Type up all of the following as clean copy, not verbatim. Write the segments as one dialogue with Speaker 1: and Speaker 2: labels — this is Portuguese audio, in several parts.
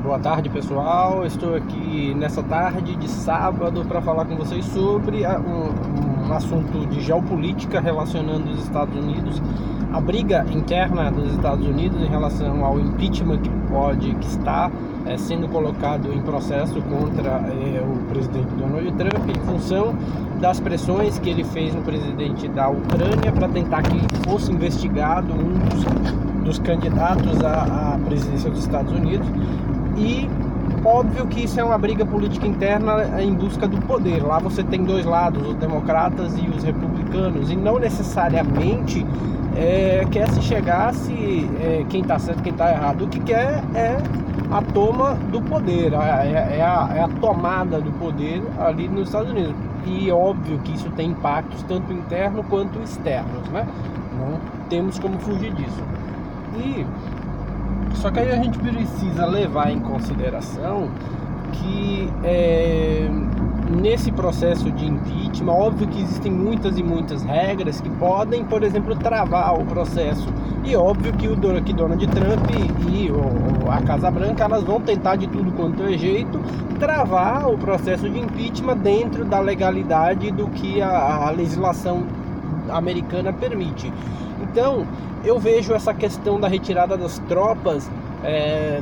Speaker 1: Boa tarde, pessoal. Estou aqui nessa tarde de sábado para falar com vocês sobre um assunto de geopolítica relacionando os Estados Unidos, a briga interna dos Estados Unidos em relação ao impeachment que está sendo colocado em processo contra o presidente Donald Trump, em função das pressões que ele fez no presidente da Ucrânia para tentar que fosse investigado um dos candidatos à presidência dos Estados Unidos. E óbvio que isso é uma briga política interna em busca do poder. Lá você tem dois lados, os democratas e os republicanos, e não necessariamente quer se chegasse quem está certo, quem está errado. O que quer é a toma do poder, é a tomada do poder ali nos Estados Unidos. E óbvio que isso tem impactos tanto internos quanto externos, né? Não temos como fugir disso. Só que aí a gente precisa levar em consideração que nesse processo de impeachment, óbvio que existem muitas e muitas regras que podem, por exemplo, travar o processo. E óbvio que Donald Trump e a Casa Branca, elas vão tentar de tudo quanto é jeito travar o processo de impeachment dentro da legalidade do que a legislação americana permite. Então, eu vejo essa questão da retirada das tropas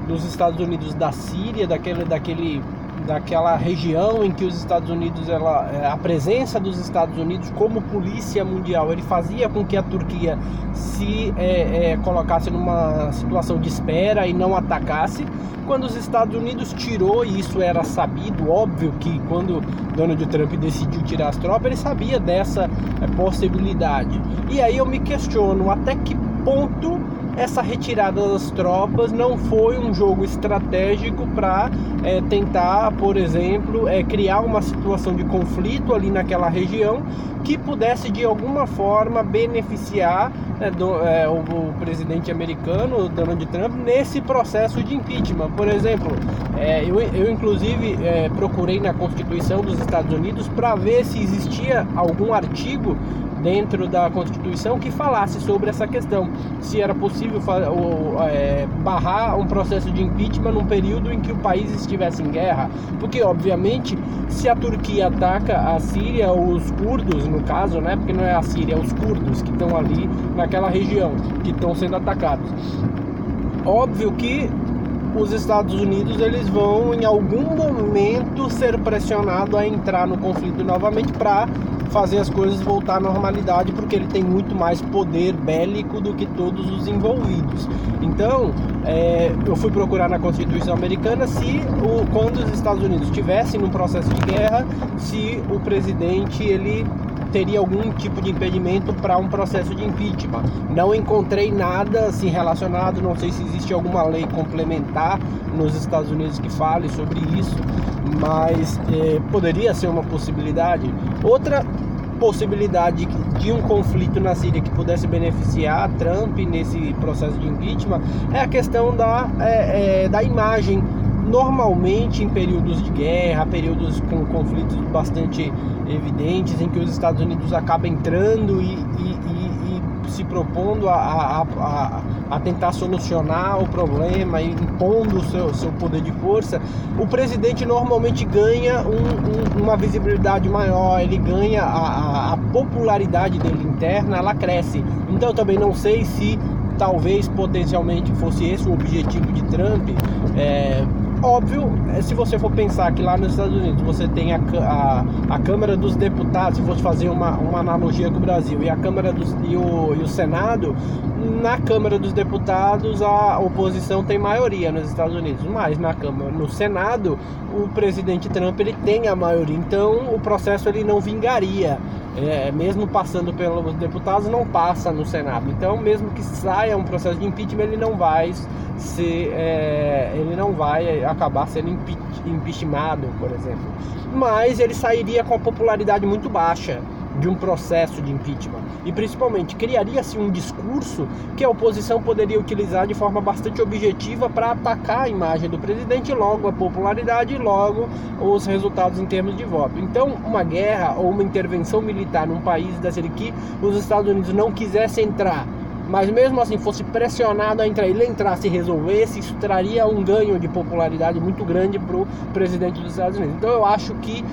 Speaker 1: dos Estados Unidos da Síria, daquela região em que os Estados Unidos, a presença dos Estados Unidos como polícia mundial, ele fazia com que a Turquia se colocasse numa situação de espera e não atacasse. Quando os Estados Unidos tirou, e isso era sabido, óbvio que quando Donald Trump decidiu tirar as tropas, ele sabia dessa possibilidade. E aí eu me questiono até que ponto essa retirada das tropas não foi um jogo estratégico para tentar, por exemplo, criar uma situação de conflito ali naquela região que pudesse de alguma forma beneficiar o presidente americano, Donald Trump, nesse processo de impeachment. Por exemplo, eu inclusive procurei na Constituição dos Estados Unidos para ver se existia algum artigo dentro da Constituição que falasse sobre essa questão, se era possível barrar um processo de impeachment num período em que o país estivesse em guerra, porque obviamente se a Turquia ataca a Síria, os curdos no caso, né, porque não é a Síria, é os curdos que estão ali naquela região, que estão sendo atacados, óbvio que os Estados Unidos eles vão em algum momento ser pressionados a entrar no conflito novamente para fazer as coisas voltar à normalidade, porque ele tem muito mais poder bélico do que todos os envolvidos. Então, eu fui procurar na Constituição americana quando os Estados Unidos estivessem num processo de guerra, se o presidente ele teria algum tipo de impedimento para um processo de impeachment. Não encontrei nada assim relacionado, não sei se existe alguma lei complementar nos Estados Unidos que fale sobre isso, mas poderia ser uma possibilidade. Outra possibilidade de um conflito na Síria que pudesse beneficiar Trump nesse processo de impeachment é a questão da imagem. Normalmente em períodos de guerra, períodos com conflitos bastante evidentes, em que os Estados Unidos acabam entrando e se propondo a tentar solucionar o problema, impondo o seu poder de força, o presidente normalmente ganha uma visibilidade maior, ele ganha a popularidade dele interna, ela cresce. Então eu também não sei se talvez potencialmente fosse esse o objetivo de Trump. Óbvio, se você for pensar que lá nos Estados Unidos você tem a Câmara dos Deputados, se fosse fazer uma analogia com o Brasil, e a Câmara e o Senado, na Câmara dos Deputados a oposição tem maioria nos Estados Unidos, mas no Senado o presidente Trump ele tem a maioria, então o processo ele não vingaria. Mesmo passando pelos deputados, não passa no Senado. Então, mesmo que saia um processo de impeachment, ele não vai acabar sendo impeachmentado, por exemplo. Mas ele sairia com a popularidade muito baixa de um processo de impeachment. E principalmente criaria-se um discurso que a oposição poderia utilizar de forma bastante objetiva para atacar a imagem do presidente, logo a popularidade e logo os resultados em termos de voto. Então, uma guerra ou uma intervenção militar num país que os Estados Unidos não quisessem entrar, mas mesmo assim fosse pressionado a entrar, ele entrasse e resolvesse, isso traria um ganho de popularidade muito grande para o presidente dos Estados Unidos. Então eu acho que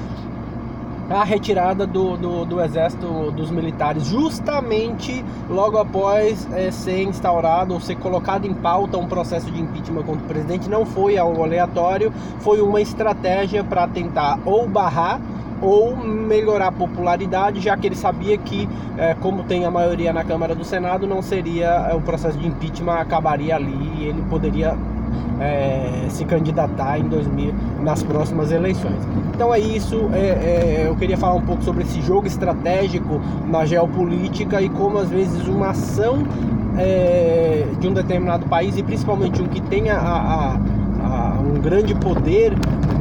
Speaker 1: a retirada do exército, dos militares, justamente logo após ser instaurado ou ser colocado em pauta um processo de impeachment contra o presidente, não foi algo aleatório, foi uma estratégia para tentar ou barrar ou melhorar a popularidade, já que ele sabia que, como tem a maioria na Câmara do Senado, não seria, o processo de impeachment acabaria ali e ele poderia se candidatar nas próximas eleições. Então é isso, eu queria falar um pouco sobre esse jogo estratégico na geopolítica e como às vezes uma ação de um determinado país, e principalmente um que tenha um grande poder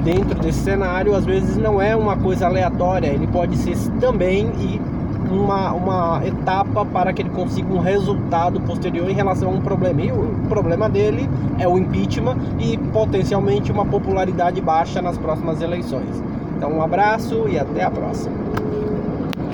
Speaker 1: dentro desse cenário, às vezes não é uma coisa aleatória, ele pode ser também uma etapa para que ele consiga um resultado posterior em relação a um problema. E o problema dele é o impeachment e potencialmente uma popularidade baixa nas próximas eleições. Então um abraço e até a próxima.